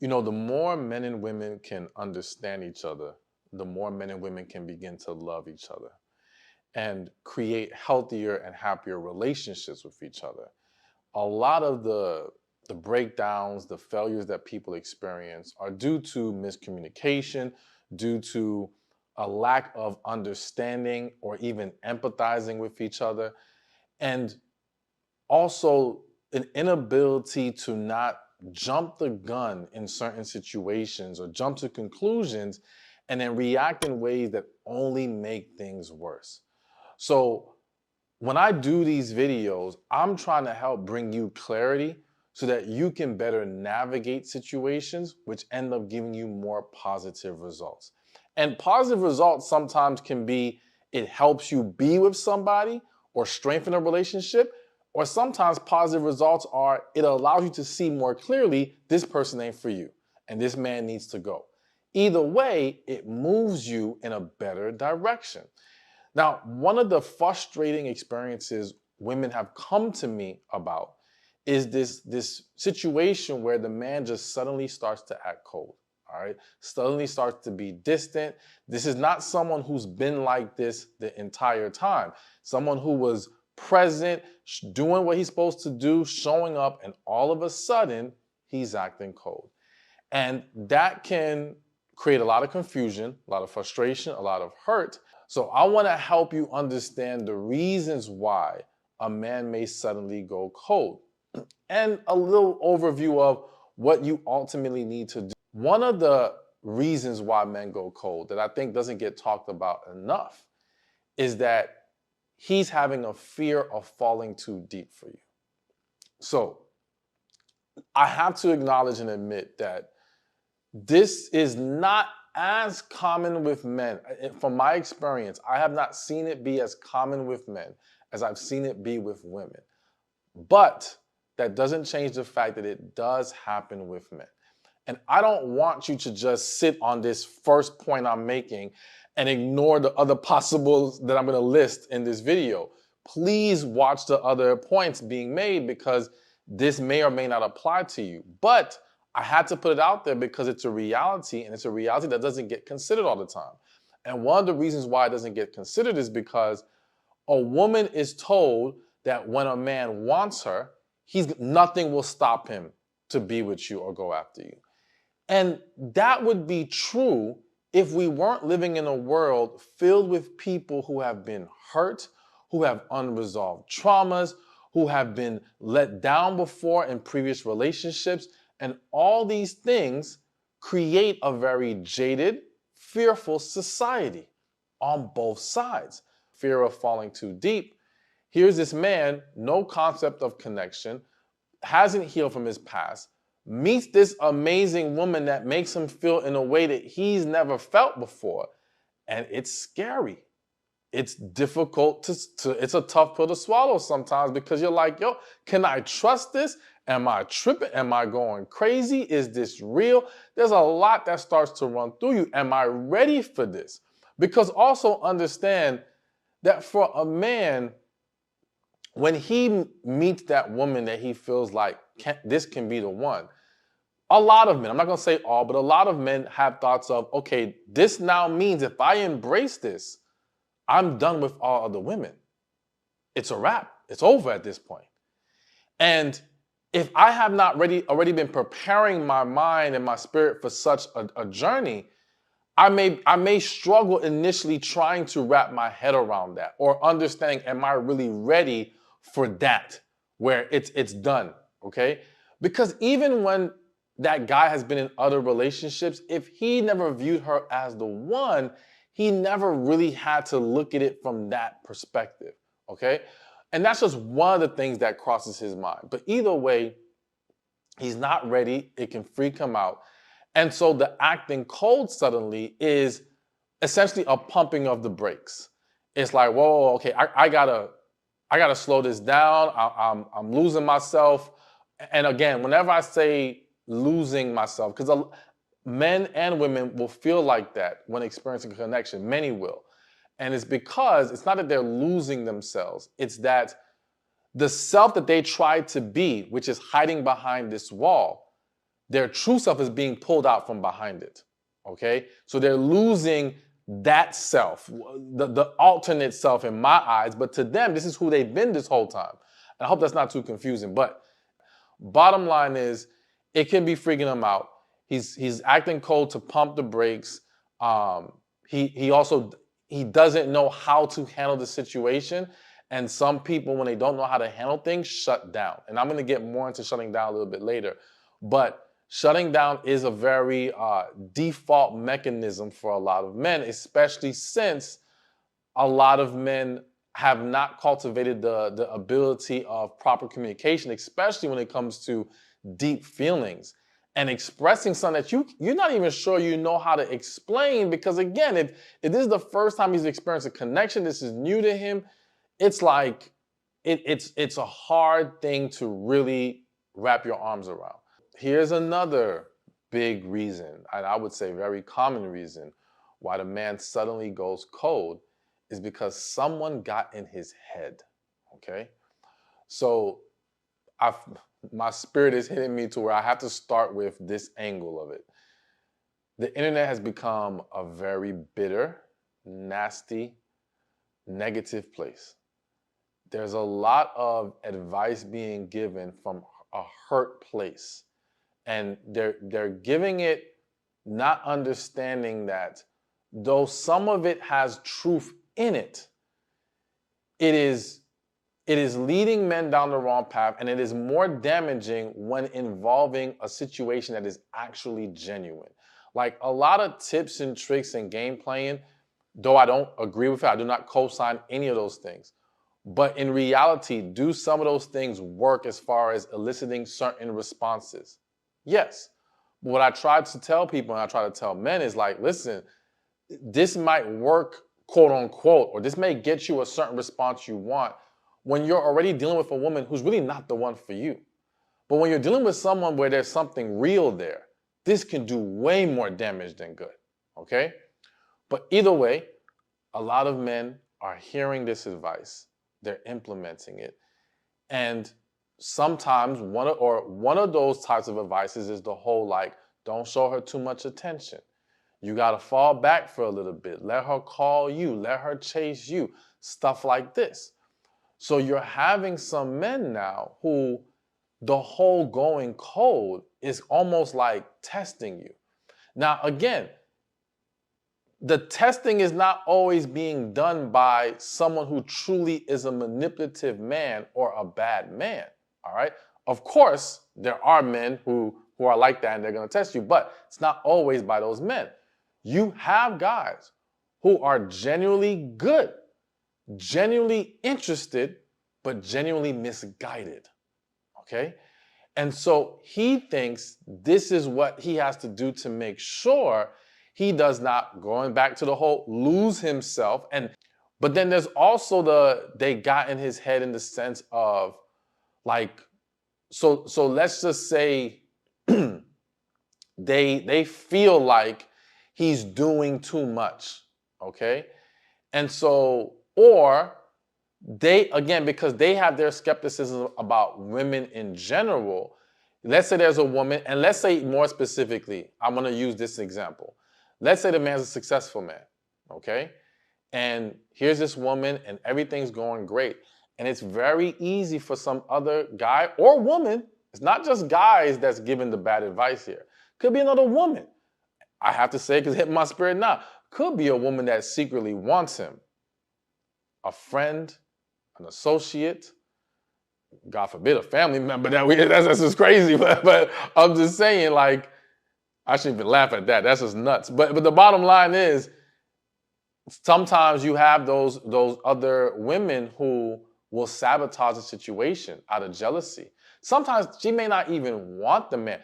The more men and women can understand each other, the more men and women can begin to love each other and create healthier and happier relationships with each other. A lot of the breakdowns, the failures that people experience are due to miscommunication, due to a lack of understanding or even empathizing with each other, and also an inability to not jump the gun in certain situations or jump to conclusions and then react in ways that only make things worse. So when I do these videos, I'm trying to help bring you clarity so that you can better navigate situations which end up giving you more positive results. And positive results sometimes can be it helps you be with somebody or strengthen a relationship, or sometimes positive results are it allows you to see more clearly this person ain't for you and this man needs to go. Either way, it moves you in a better direction. Now, one of the frustrating experiences women have come to me about is this situation where the man just suddenly starts to act cold. All right, suddenly starts to be distant. This is not someone who's been like this the entire time. Someone who was present, doing what he's supposed to do, showing up, and all of a sudden he's acting cold. And that can create a lot of confusion, a lot of frustration, a lot of hurt. So I want to help you understand the reasons why a man may suddenly go cold and a little overview of what you ultimately need to do. One of the reasons why men go cold that I think doesn't get talked about enough is that he's having a fear of falling too deep for you. So I have to acknowledge and admit that this is not as common with men. From my experience, I have not seen it be as common with men as I've seen it be with women. But that doesn't change the fact that it does happen with men. And I don't want you to just sit on this first point I'm making and ignore the other possibles that I'm going to list in this video. Please watch the other points being made because this may or may not apply to you. But I had to put it out there because it's a reality, and it's a reality that doesn't get considered all the time. And one of the reasons why it doesn't get considered is because a woman is told that when a man wants her, nothing will stop him to be with you or go after you. And that would be true if we weren't living in a world filled with people who have been hurt, who have unresolved traumas, who have been let down before in previous relationships. And all these things create a very jaded, fearful society on both sides. Fear of falling too deep. Here's this man, no concept of connection, hasn't healed from his past, meets this amazing woman that makes him feel in a way that he's never felt before. And it's scary. It's difficult it's a tough pill to swallow sometimes because you're like, yo, can I trust this? Am I tripping? Am I going crazy? Is this real? There's a lot that starts to run through you. Am I ready for this? Because also understand that for a man, when he meets that woman that he feels like this can be the one, a lot of men, I'm not going to say all, but a lot of men have thoughts of, okay, this now means if I embrace this, I'm done with all other women. It's a wrap. It's over at this point. And if I have not already been preparing my mind and my spirit for such a journey, I may struggle initially trying to wrap my head around that or understanding, am I really ready for that where it's done, okay? Because even when that guy has been in other relationships, if he never viewed her as the one, he never really had to look at it from that perspective, okay? And that's just one of the things that crosses his mind. But either way, he's not ready. It can freak him out. And so the acting cold suddenly is essentially a pumping of the brakes. It's like, whoa, okay, I gotta slow this down. I'm losing myself. And again, whenever I say losing myself, because men and women will feel like that when experiencing a connection. Many will. And it's because it's not that they're losing themselves. It's that the self that they tried to be, which is hiding behind this wall, their true self is being pulled out from behind it. Okay? So they're losing that self, the alternate self in my eyes, but to them, this is who they've been this whole time. And I hope that's not too confusing, but bottom line is, it can be freaking him out. He's acting cold to pump the brakes. He also he doesn't know how to handle the situation. And some people, when they don't know how to handle things, shut down. And I'm going to get more into shutting down a little bit later. But shutting down is a very default mechanism for a lot of men, especially since a lot of men have not cultivated the ability of proper communication, especially when it comes to deep feelings and expressing something that you're not even sure you know how to explain. Because again, if this is the first time he's experienced a connection, this is new to him, it's like it's a hard thing to really wrap your arms around. Here's another big reason, and I would say very common reason, why the man suddenly goes cold is because someone got in his head, okay? So my spirit is hitting me to where I have to start with this angle of it. The internet has become a very bitter, nasty, negative place. There's a lot of advice being given from a hurt place. And they're giving it not understanding that though some of it has truth in it, it is leading men down the wrong path, and it is more damaging when involving a situation that is actually genuine. Like a lot of tips and tricks and game playing, though I don't agree with it, I do not co-sign any of those things. But in reality, do some of those things work as far as eliciting certain responses? Yes. But what I try to tell people, and I try to tell men, is like, listen, this might work, quote unquote, or this may get you a certain response you want when you're already dealing with a woman who's really not the one for you. But when you're dealing with someone where there's something real there, this can do way more damage than good, okay? But either way, a lot of men are hearing this advice, they're implementing it, and sometimes one of those types of advices is the whole like, don't show her too much attention. You got to fall back for a little bit. Let her call you. Let her chase you. Stuff like this. So you're having some men now who the whole going cold is almost like testing you. Now, again, the testing is not always being done by someone who truly is a manipulative man or a bad man. All right. Of course, there are men who are like that and they're going to test you, but it's not always by those men. You have guys who are genuinely good, genuinely interested, but genuinely misguided. Okay. And so he thinks this is what he has to do to make sure he does not, going back to the whole, lose himself. But then there's also they got in his head in the sense of like, so let's just say they feel like he's doing too much, okay? And so, or they, again, because they have their skepticism about women in general, let's say there's a woman, and let's say more specifically, I'm gonna use this example. Let's say the man's a successful man, okay? And here's this woman and everything's going great. And it's very easy for some other guy or woman, it's not just guys that's giving the bad advice here. Could be another woman. I have to say, because it hit my spirit now. Could be a woman that secretly wants him. A friend, an associate, God forbid, a family member. That's just crazy. But I'm just saying, like, I shouldn't even laugh at that. That's just nuts. But the bottom line is, sometimes you have those other women who will sabotage the situation out of jealousy. Sometimes she may not even want the man.